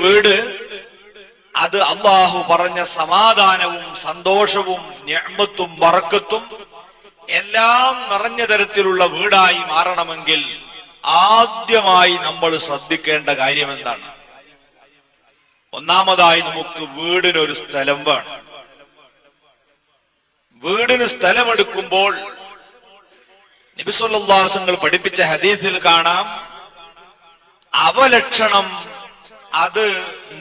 വീട് അത് അല്ലാഹു പറഞ്ഞ സമാധാനവും സന്തോഷവും നിഅ്മത്തും ബറക്കത്തും എല്ലാം നിറഞ്ഞ തരത്തിലുള്ള വീടായി മാറണമെങ്കിൽ ആദ്യമായി നമ്മൾ ശ്രദ്ധിക്കേണ്ട കാര്യം എന്താണ്? ഒന്നാമതായി നമുക്ക് വീടിനൊരു സ്ഥലം വേണം. വീടിന് സ്ഥലമെടുക്കുമ്പോൾ നബി സല്ലല്ലാഹു അലൈഹി വസല്ലം പഠിപ്പിച്ച ഹദീസിൽ കാണാം, അവലക്ഷണം അത്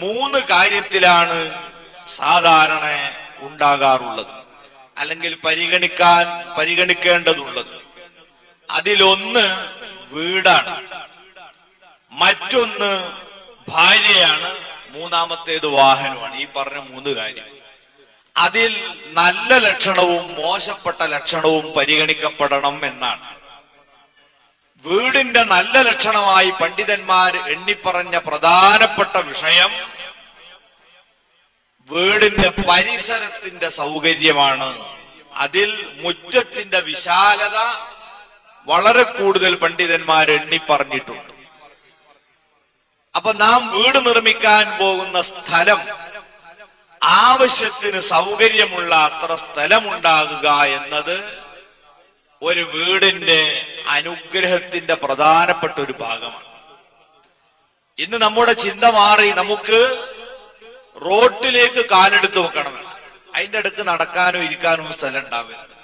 3 കാര്യത്തിലാണ് സാധാരണ ഉണ്ടാകാറുള്ളത്, അല്ലെങ്കിൽ പരിഗണിക്കേണ്ടതുള്ളത്. അതിലൊന്ന് വീടാണ്, മറ്റൊന്ന് ഭാര്യയാണ്, മൂന്നാമത്തേത് വാഹനമാണ്. ഈ പറഞ്ഞ 3 കാര്യം. അതിൽ നല്ല ലക്ഷണവും മോശപ്പെട്ട ലക്ഷണവും പരിഗണിക്കപ്പെടണം എന്നാണ്. വീടിന്റെ നല്ല ലക്ഷണമായി പണ്ഡിതന്മാർ എണ്ണിപ്പറഞ്ഞ പ്രധാനപ്പെട്ട വിഷയം വീടിന്റെ പരിസരത്തിന്റെ സൗകര്യമാണ്. അതിൽ മുറ്റത്തിന്റെ വിശാലത വളരെ കൂടുതൽ പണ്ഡിതന്മാർ എണ്ണിപ്പറഞ്ഞിട്ടുണ്ട്. അപ്പൊ നാം വീട് നിർമ്മിക്കാൻ പോകുന്ന സ്ഥലം ആവശ്യത്തിന് സൗകര്യമുള്ള അത്ര സ്ഥലമുണ്ടാകുക എന്നത് ഒരു വീടിന്റെ അനുഗ്രഹത്തിന്റെ പ്രധാനപ്പെട്ട ഒരു ഭാഗമാണ്. ഇന്ന് നമ്മുടെ ചിന്ത മാറി, നമുക്ക് റോട്ടിലേക്ക് കാലെടുത്ത് വെക്കണം, അതിന്റെ അടുക്ക് നടക്കാനോ ഇരിക്കാനോ സ്ഥലം ഉണ്ടാവരുത്.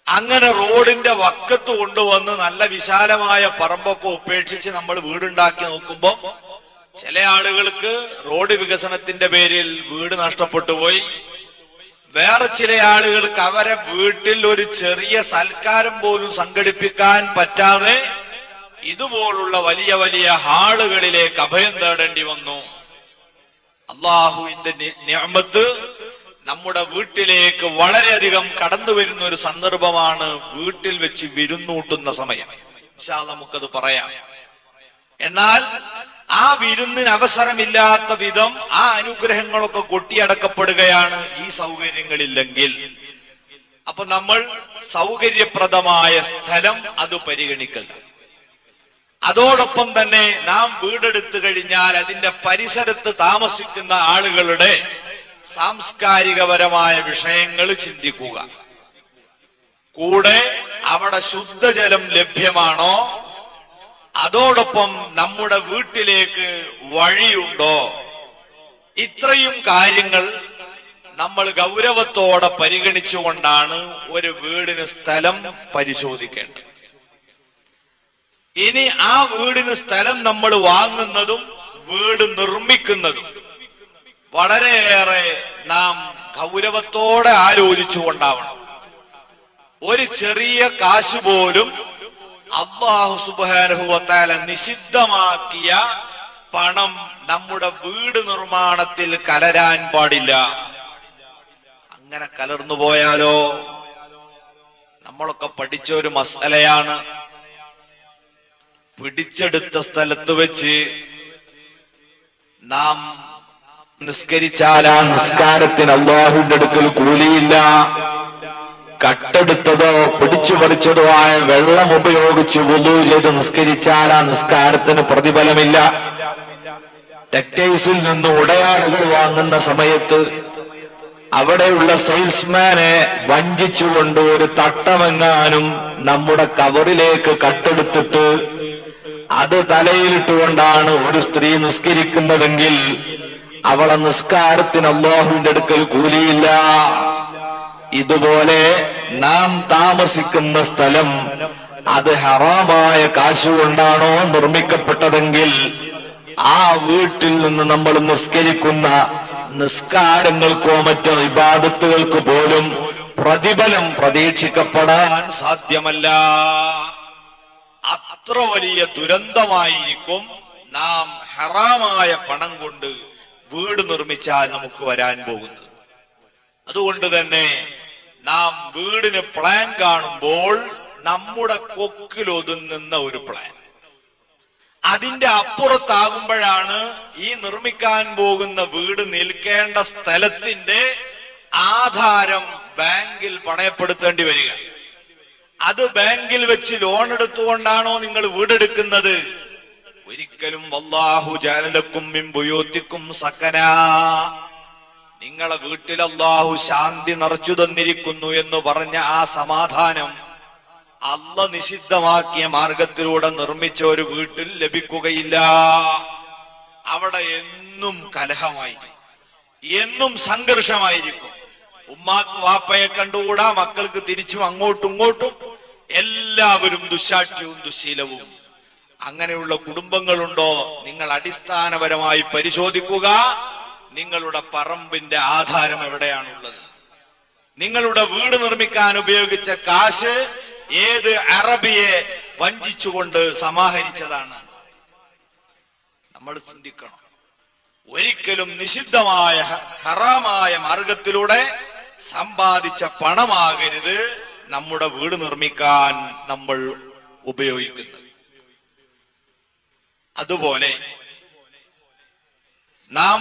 അങ്ങനെ റോഡിന്റെ വക്കത്ത് കൊണ്ടുവന്ന് നല്ല വിശാലമായ പറമ്പൊക്കെ ഉപേക്ഷിച്ച് നമ്മൾ വീടുണ്ടാക്കി നോക്കുമ്പോൾ ചില ആളുകൾക്ക് റോഡ് വികസനത്തിന്റെ പേരിൽ വീട് നഷ്ടപ്പെട്ടു പോയി. വേറെ ചില ആളുകൾക്ക് അവരെ വീട്ടിൽ ഒരു ചെറിയ സൽക്കാരം പോലും സംഘടിപ്പിക്കാൻ പറ്റാതെ ഇതുപോലുള്ള വലിയ വലിയ ഹാളുകളിലേക്ക് അഭയം തേടേണ്ടി വന്നു. അല്ലാഹുവിന്റെ നിഅമത്ത് നമ്മുടെ വീട്ടിലേക്ക് വളരെയധികം കടന്നു വരുന്ന ഒരു സന്ദർഭമാണ് വീട്ടിൽ വെച്ച് വിരുന്നൂട്ടുന്ന സമയം. ഇൻഷാ അല്ലാഹ് നമുക്കത് പറയാം. എന്നാൽ ആ വിരുന്നിന് അവസരമില്ലാത്ത വിധം ആ അനുഗ്രഹങ്ങളൊക്കെ കൊട്ടിയടക്കപ്പെടുകയാണ് ഈ സൗകര്യങ്ങളില്ലെങ്കിൽ. അപ്പൊ നമ്മൾ സൗകര്യപ്രദമായ സ്ഥലം അത് പരിഗണിക്കുക. അതോടൊപ്പം തന്നെ നാം വീടെടുത്തു കഴിഞ്ഞാൽ അതിന്റെ പരിസരത്ത് താമസിക്കുന്ന ആളുകളുടെ സാംസ്കാരികപരമായ വിഷയങ്ങൾ ചിന്തിക്കുക. കൂടെ അവിടെ ശുദ്ധജലം ലഭ്യമാണോ, അതോടൊപ്പം നമ്മുടെ വീട്ടിലേക്ക് വഴിയുണ്ടോ, ഇത്രയും കാര്യങ്ങൾ നമ്മൾ ഗൗരവത്തോടെ പരിഗണിച്ചുകൊണ്ടാണ് ഒരു വീടിന് സ്ഥലം പരിശോധിക്കേണ്ടത്. ഇനി ആ വീടിന് സ്ഥലം നമ്മൾ വാങ്ങുന്നതും വീട് നിർമ്മിക്കുന്നതും വളരെയേറെ നാം ഗൗരവത്തോടെ ആലോചിച്ചുകൊണ്ടാവണം. ഒരു ചെറിയ കാശ് പോലും അല്ലാഹു സുബ്ഹാനഹു വ തആല നിഷിദ്ധമാക്കിയ പണം നമ്മുടെ വീട് നിർമ്മാണത്തിൽ കലരാൻ പാടില്ല. അങ്ങനെ കലർന്നു പോയാലോ? നമ്മളൊക്കെ പഠിച്ച ഒരു മസലയാണ്, പിടിച്ചെടുത്ത സ്ഥലത്ത് വെച്ച് നാം നിസ്കരിച്ചാൽ ആ നിസ്കാരത്തിന് അല്ലാഹുവിന്റെ അടുക്കൽ കൂലിയില്ല. കട്ടെടുത്തതോ പിടിച്ചു പറിച്ചതോ ആയ വെള്ളം ഉപയോഗിച്ച് വുളൂ ചെയ്ത് നിസ്കരിച്ചാൽ ആ നിസ്കാരത്തിന് പ്രതിഫലമില്ല. ടെക്സ്റ്റൈൽസിൽ നിന്ന് ഉടയാടുകൾ വാങ്ങുന്ന സമയത്ത് അവിടെയുള്ള സെയിൽസ്മാനെ വഞ്ചിച്ചുകൊണ്ട് ഒരു തട്ടമെങ്ങാനും നമ്മുടെ കവറിലേക്ക് കട്ടെടുത്തിട്ട് അത് തലയിലിട്ടുകൊണ്ടാണ് ഒരു സ്ത്രീ നിസ്കരിക്കുന്നതെങ്കിൽ അവളെ നിസ്കാരത്തിന് അല്ലാഹുവിന്റെ അടുക്കൽ കൂലിയില്ല. ഇതുപോലെ നാം താമസിക്കുന്ന സ്ഥലം അത് ഹറാമായ കാശുകൊണ്ടാണോ നിർമ്മിക്കപ്പെട്ടതെങ്കിൽ ആ വീട്ടിൽ നിന്ന് നമ്മൾ നിസ്കരിക്കുന്ന നിസ്കാരങ്ങൾക്കോ മറ്റോ ഇബാദത്തുകൾക്ക് പോലും പ്രതിഫലം പ്രതീക്ഷിക്കപ്പെടാൻ സാധ്യമല്ല. അത്ര വലിയ ദുരന്തമായിരിക്കും നാം ഹറാമായ പണം കൊണ്ട് വീട് നിർമ്മിച്ചാൽ നമുക്ക് വരാൻ പോകുന്നത്. അതുകൊണ്ട് തന്നെ നാം വീടിന് പ്ലാൻ കാണുമ്പോൾ നമ്മുടെ കൊക്കിൽ ഒതുങ്ങുന്ന ഒരു പ്ലാൻ, അതിന്റെ അപ്പുറത്താകുമ്പോഴാണ് ഈ നിർമ്മിക്കാൻ പോകുന്ന വീട് നിൽക്കേണ്ട സ്ഥലത്തിന്റെ ആധാരം ബാങ്കിൽ പണയപ്പെടുത്തേണ്ടി വരിക. അത് ബാങ്കിൽ വെച്ച് ലോൺ എടുത്തുകൊണ്ടാണോ നിങ്ങൾ വീടെടുക്കുന്നത്? ഒരിക്കലും വല്ലാഹു ജഅല ലക്കും മിൻ ബുയൂത്തിക്കും സകനാ, നിങ്ങളെ വീട്ടിൽ അല്ലാഹു ശാന്തി നിറച്ചു തന്നിരിക്കുന്നു എന്ന് പറഞ്ഞ ആ സമാധാനം അല്ലാഹു നിഷിദ്ധമാക്കിയ മാർഗത്തിലൂടെ നിർമ്മിച്ച ഒരു വീട്ടിൽ ലഭിക്കുകയില്ല. അവിടെ എന്നും കലഹമായിരിക്കും, എന്നും സംഘർഷമായിരിക്കും. ഉമ്മാക്ക് വാപ്പയെ കണ്ടുകൂടാ, മക്കൾക്ക് തിരിച്ചും അങ്ങോട്ടും ഇങ്ങോട്ടും എല്ലാവരും ദുശാഠ്യവും ദുശീലവും. അങ്ങനെയുള്ള കുടുംബങ്ങളുണ്ടോ? നിങ്ങൾ അടിസ്ഥാനപരമായി പരിശോധിക്കുക. നിങ്ങളുടെ പറമ്പിന്റെ ആധാരം എവിടെയാണുള്ളത്? നിങ്ങളുടെ വീട് നിർമ്മിക്കാൻ ഉപയോഗിച്ച കാശ് ഏത് അറബിയെ വഞ്ചിച്ചുകൊണ്ട് സമാഹരിച്ചതാണ്? നമ്മൾ ചിന്തിക്കണം. ഒരിക്കലും നിഷിദ്ധമായ ഹറാമായ മാർഗത്തിലൂടെ സമ്പാദിച്ച പണമാകരുത് നമ്മുടെ വീട് നിർമ്മിക്കാൻ നമ്മൾ ഉപയോഗിക്കുന്നത്. അതുപോലെ നാം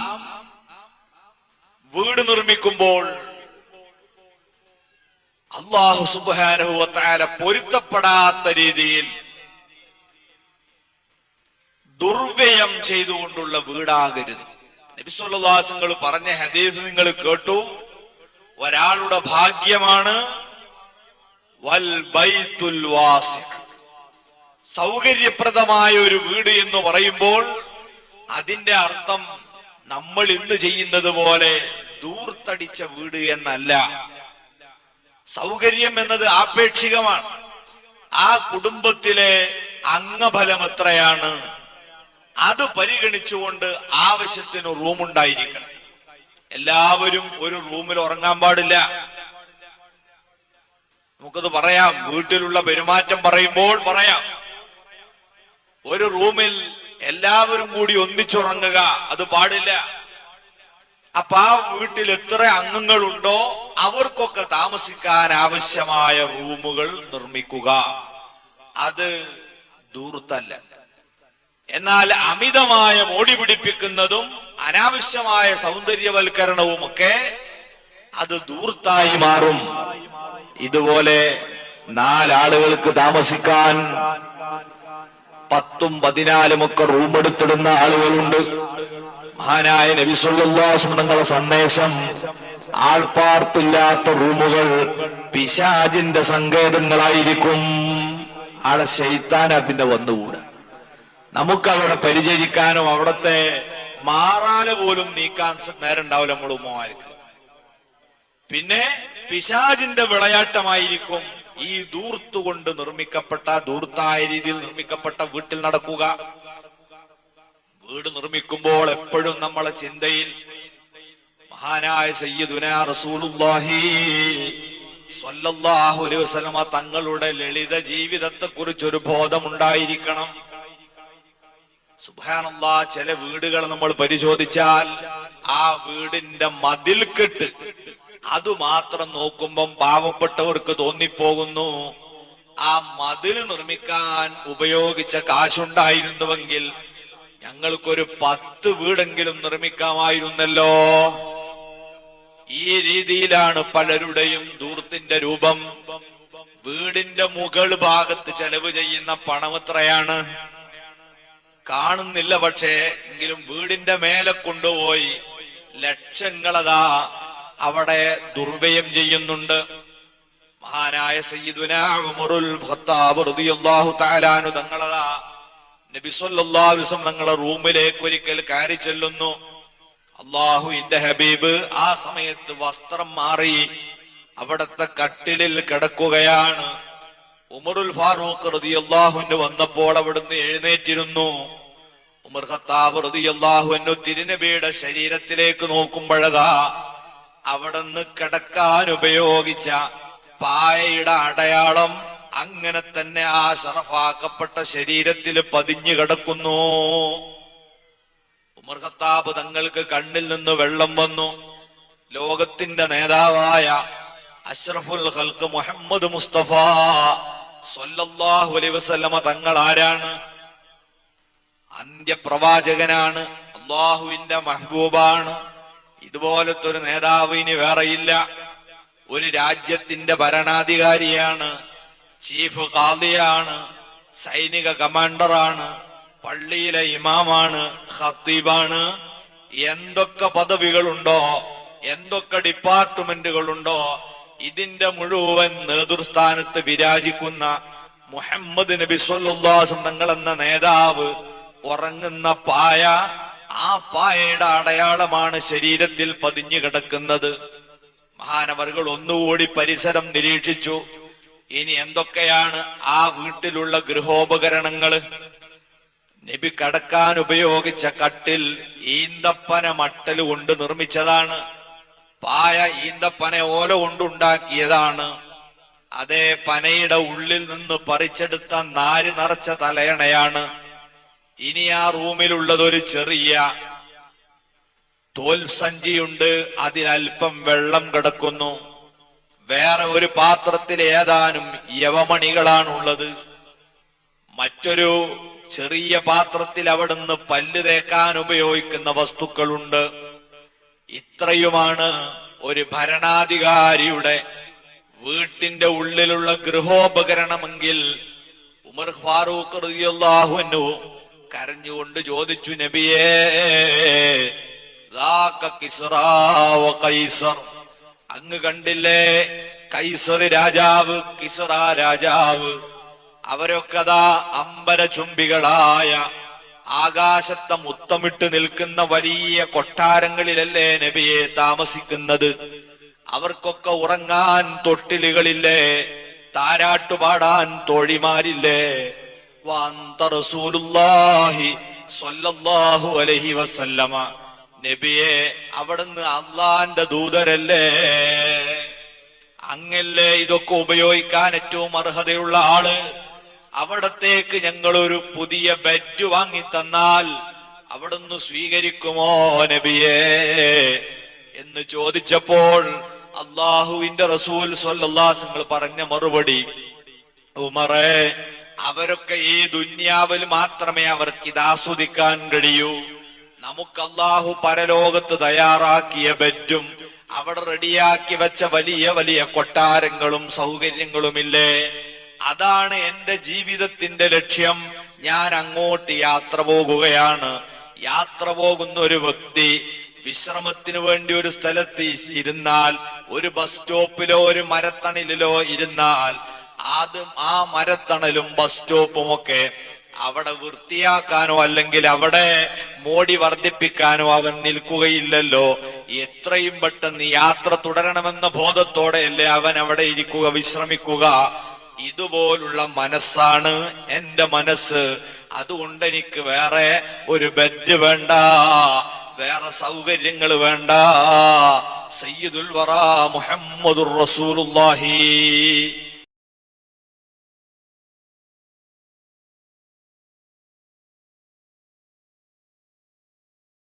വീട് നിർമ്മിക്കുമ്പോൾ അല്ലാഹു സുബ്ഹാനഹു വ തആല പൊരുത്തപ്പെടാത്ത രീതിയിൽ ദുർവ്യയം ചെയ്തുകൊണ്ടുള്ള വീടാകരുത്. നബി സല്ലല്ലാഹു അലൈഹി വസല്ലം പറഞ്ഞ ഹദീസ് നിങ്ങൾ കേട്ടു. ഒരാളുടെ ഭാഗ്യമാണ് വൽ ബൈത്തുൽ വാസി, സൗകര്യപ്രദമായ ഒരു വീട് എന്ന് പറയുമ്പോൾ അതിന്റെ അർത്ഥം നമ്മൾ ഇന്ന് ചെയ്യുന്നത് പോലെ ദൂർത്തടിച്ച വീട് എന്നല്ല. സൗകര്യം എന്നത് ആപേക്ഷികമാണ്. ആ കുടുംബത്തിലെ അംഗബലം എത്രയാണ് അത് പരിഗണിച്ചുകൊണ്ട് ആവശ്യത്തിന് റൂമുണ്ടായിരിക്കണം. എല്ലാവരും ഒരു റൂമിൽ ഉറങ്ങാൻ പാടില്ല. നമുക്കത് പറയാം, വീട്ടിലുള്ള പെരുമാറ്റം പറയുമ്പോൾ പറയാം. ഒരു റൂമിൽ എല്ലാവരും കൂടി ഒന്നിച്ചുറങ്ങുക അത് പാടില്ല. അപ്പൊ ആ വീട്ടിൽ എത്ര അംഗങ്ങളുണ്ടോ അവർക്കൊക്കെ താമസിക്കാൻ ആവശ്യമായ റൂമുകൾ നിർമ്മിക്കുക. അത് ദൂർത്തല്ല. എന്നാൽ അമിതമായ മോടി പിടിപ്പിക്കുന്നതും അനാവശ്യമായ സൗന്ദര്യവൽക്കരണവും ഒക്കെ അത് ദൂർത്തായി മാറും. ഇതുപോലെ 4 ആളുകൾക്ക് താമസിക്കാൻ 10ഉം 14ഉം ഒക്കെ റൂം എടുത്തിടുന്ന ആളുകളുണ്ട്. മഹാനായ നബി സല്ലല്ലാഹു അലൈഹി വസല്ലം തങ്ങളുടെ സന്ദേശം, ആൾപ്പാർപ്പില്ലാത്ത റൂമുകൾ പിശാചിന്റെ സങ്കേതങ്ങളായിരിക്കും. ആളെ ശൈത്താനാ പിന്നെ വന്നുകൂടാ. നമുക്കവിടെ പരിചരിക്കാനും അവിടത്തെ മാറാല പോലും നീക്കാൻ നേരം ഉണ്ടാവില്ല നമ്മൾ ഉമ്മമാർക്ക്. പിന്നെ പിശാചിന്റെ വിളയാട്ടമായിരിക്കും ഈ ദൂർത്തുകൊണ്ട് നിർമ്മിക്കപ്പെട്ട, ദൂർത്തായ രീതിയിൽ നിർമ്മിക്കപ്പെട്ട വീട്ടിൽ നടക്കുക. വീട് നിർമ്മിക്കുമ്പോൾ എപ്പോഴും നമ്മളെ ചിന്തയിൽ മഹാനായ സയ്യിദുനാ റസൂലുള്ളാഹി സ്വല്ലല്ലാഹു അലൈഹി വസല്ലം തങ്ങളുടെ ലളിത ജീവിതത്തെ കുറിച്ചൊരു ബോധമുണ്ടായിരിക്കണം. സുബ്ഹാനല്ലാഹ്, ചില വീടുകൾ നമ്മൾ പരിശോധിച്ചാൽ ആ വീടിന്റെ മതിൽക്കെട്ട് അതുമാത്രം നോക്കുമ്പം പാവപ്പെട്ടവർക്ക് തോന്നിപ്പോകുന്നു ആ മതിൽ നിർമ്മിക്കാൻ ഉപയോഗിച്ച കാശുണ്ടായിരുന്നുവെങ്കിൽ ഞങ്ങൾക്കൊരു 10 വീടെങ്കിലും നിർമ്മിക്കാമായിരുന്നല്ലോ. ഈ രീതിയിലാണ് പലരുടെയും ദൂർത്തിന്റെ രൂപം. വീടിന്റെ മുകൾ ഭാഗത്ത് ചെലവ് ചെയ്യുന്ന പണം എത്രയാണ് കാണുന്നില്ല. പക്ഷേ എങ്കിലും വീടിന്റെ മേലെ കൊണ്ടുപോയി ലക്ഷങ്ങളതാ അവിടെ ദുർവ്യയം ചെയ്യുന്നുണ്ട്. മഹാനായ സയ്യിദുനാ ഉമറുൽ ഖത്താബ് റളിയല്ലാഹു തആല അൻഹു തങ്ങളതാ നബി സല്ലല്ലാഹു അലൈഹി വസല്ലം തങ്ങളുടെ റൂമിലേക്ക് ഒരിക്കൽ കയറി ചെല്ലുന്നു. അല്ലാഹുവിന്റെ ഹബീബ് ആ സമയത്ത് വസ്ത്രം മാറി അവിടത്തെ കട്ടിലിൽ കിടക്കുകയാണ്. ഉമറുൽ ഫാറൂഖ് റളിയല്ലാഹു അൻഹു വന്നപ്പോൾ അവിടുന്ന് എഴുന്നേറ്റിരുന്നു. ഉമർ ഖത്താബ് റളിയല്ലാഹു അൻഹു തിരുനബിയുടെ ശരീരത്തിലേക്ക് നോക്കുമ്പോഴതാ അവിടുന്ന് കിടക്കാൻ ഉപയോഗിച്ച പായയുടെ അടയാളം അങ്ങനെ തന്നെ ആ ശറഫാക്കപ്പെട്ട ശരീരത്തിൽ പതിഞ്ഞു കിടക്കുന്നു. ഉമർ ഖത്താബ് തങ്ങൾക്ക് കണ്ണിൽ നിന്ന് വെള്ളം വന്നു. ലോകത്തിന്റെ നേതാവായ അഷ്റഫുൽ ഖൽഖ് മുഹമ്മദ് മുസ്തഫ സ്വല്ലല്ലാഹു അലൈഹി വസല്ലമ തങ്ങൾ ആരാണ്? അന്ത്യപ്രവാചകനാണ്, അല്ലാഹുവിന്റെ മഹ്ബൂബാണ്. ഇതുപോലത്തെ ഒരു നേതാവ് ഇനി വേറെയില്ല. ഒരു രാജ്യത്തിന്റെ ഭരണാധികാരിയാണ്, ചീഫ് ഖാദിയാണ്, സൈനിക കമാൻഡറാണ്. പള്ളിയിലെ ഇമാമാണ്, ഖത്തീബാണ്. എന്തൊക്കെ പദവികളുണ്ടോ, എന്തൊക്കെ ഡിപ്പാർട്ട്മെന്റുകളുണ്ടോ, ഇതിന്റെ മുഴുവൻ നേതൃസ്ഥാനത്ത് വിരാജിക്കുന്ന മുഹമ്മദ് നബി സ്വല്ലല്ലാഹു അലൈഹി വസല്ലം തങ്ങൾ എന്ന നേതാവ് ഉറങ്ങുന്ന പായ, ആ പായയുടെ അടയാളമാണ് ശരീരത്തിൽ പതിഞ്ഞു കിടക്കുന്നത്. മഹാനവറുകൾ ഒന്നുകൂടി പരിസരം നിരീക്ഷിച്ചു. ഇനി എന്തൊക്കെയാണ് ആ വീട്ടിലുള്ള ഗൃഹോപകരണങ്ങള്? നബി കടക്കാൻ ഉപയോഗിച്ച കട്ടിൽ ഈന്തപ്പന മട്ടൽ കൊണ്ട് നിർമ്മിച്ചതാണ്. പായ ഈന്തപ്പന ഓല കൊണ്ടുണ്ടാക്കിയതാണ്. അതേ പനയുടെ ഉള്ളിൽ നിന്ന് പറിച്ചെടുത്ത നാര് നിറച്ച തലയണയാണ്. ഇനി ആ റൂമിലുള്ളത് ഒരു ചെറിയ തോൽ സഞ്ചിയുണ്ട്, അതിലൽപ്പം വെള്ളം കിടക്കുന്നു. വേറെ ഒരു പാത്രത്തിൽ ഏതാനും യവമണികളാണുള്ളത്. മറ്റൊരു ചെറിയ പാത്രത്തിൽ അവിടുന്ന് പല്ല് തേക്കാൻ ഉപയോഗിക്കുന്ന വസ്തുക്കളുണ്ട്. ഇത്രയുമാണ് ഒരു ഭരണാധികാരിയുടെ വീട്ടിന്റെ ഉള്ളിലുള്ള ഗൃഹോപകരണമെങ്കിൽ ഉമർ ഫാറൂഖ് റളിയല്ലാഹു അൻഹു കരഞ്ഞുകൊണ്ട് ചോദിച്ചു, നബിയേ, ദാക കിസ്റാ വ കൈസർ, അങ്ങ് കണ്ടില്ലേ കൈസർ രാജാവ്, കിസ്റ രാജാവ്, അവരൊക്കെ ദാ അമ്പര ചുംബികളായ ആകാശത്തെ മുത്തമിട്ട് നിൽക്കുന്ന വലിയ കൊട്ടാരങ്ങളിലല്ലേ നബിയെ താമസിക്കുന്നത്? അവർക്കൊക്കെ ഉറങ്ങാൻ തൊട്ടിലുകളില്ലേ? താരാട്ടുപാടാൻ തോഴിമാരില്ലേ? വഅന്ത റസൂലുള്ളാഹി സ്വല്ലല്ലാഹു അലൈഹി വസല്ലമ, നബിയെ അവിടുന്ന് അള്ളാന്റെ ദൂതരല്ലേ? അങ്ങല്ലേ ഇതൊക്കെ ഉപയോഗിക്കാൻ ഏറ്റവും അർഹതയുള്ള ആള്. അവിടത്തേക്ക് ഞങ്ങളൊരു പുതിയ ബെഡ് വാങ്ങി തന്നാൽ അവിടുന്ന് സ്വീകരിക്കുമോ നബിയേ എന്ന് ചോദിച്ചപ്പോൾ അള്ളാഹുവിന്റെ റസൂൽ സ്വല്ലല്ലാഹു അലൈഹി വസല്ലം പറഞ്ഞ മറുപടി, ഉമറേ, അവരൊക്കെ ഈ ദുന്യാവിൽ മാത്രമേ അവർക്ക് ഇത് ആസ്വദിക്കാൻ കഴിയൂ. നമുക്ക് അള്ളാഹു പരലോകത്ത് തയ്യാറാക്കിയ ബെഡും അവിടെ റെഡിയാക്കി വെച്ച വലിയ വലിയ കൊട്ടാരങ്ങളും സൗകര്യങ്ങളുമില്ലേ? അതാണ് എന്റെ ജീവിതത്തിന്റെ ലക്ഷ്യം. ഞാൻ അങ്ങോട്ട് യാത്ര പോകുകയാണ്. യാത്ര പോകുന്ന ഒരു വ്യക്തി വിശ്രമത്തിന് വേണ്ടി ഒരു സ്ഥലത്ത് ഇരുന്നാൽ, ഒരു ബസ് സ്റ്റോപ്പിലോ ഒരു മരത്തണലിലോ ഇരുന്നാൽ, ആദ്യം ആ മരത്തണലും ബസ് സ്റ്റോപ്പും ഒക്കെ അവിടെ വൃത്തിയാക്കാനോ അല്ലെങ്കിൽ അവിടെ മോടി വർദ്ധിപ്പിക്കാനോ അവൻ നിൽക്കുകയില്ലല്ലോ. എത്രയും പെട്ടെന്ന് യാത്ര തുടരണമെന്ന ബോധത്തോടെയല്ലേ അവൻ അവിടെ ഇരിക്കുക, വിശ്രമിക്കുക. ഇതുപോലുള്ള മനസ്സാണ് എന്റെ മനസ്സ്. അതുകൊണ്ട് എനിക്ക് വേറെ ഒരു ബെഡ് വേണ്ട, വേറെ സൗകര്യങ്ങൾ വേണ്ട. സയ്യിദുൽ വറാ മുഹമ്മദുർ റസൂലുള്ളാഹി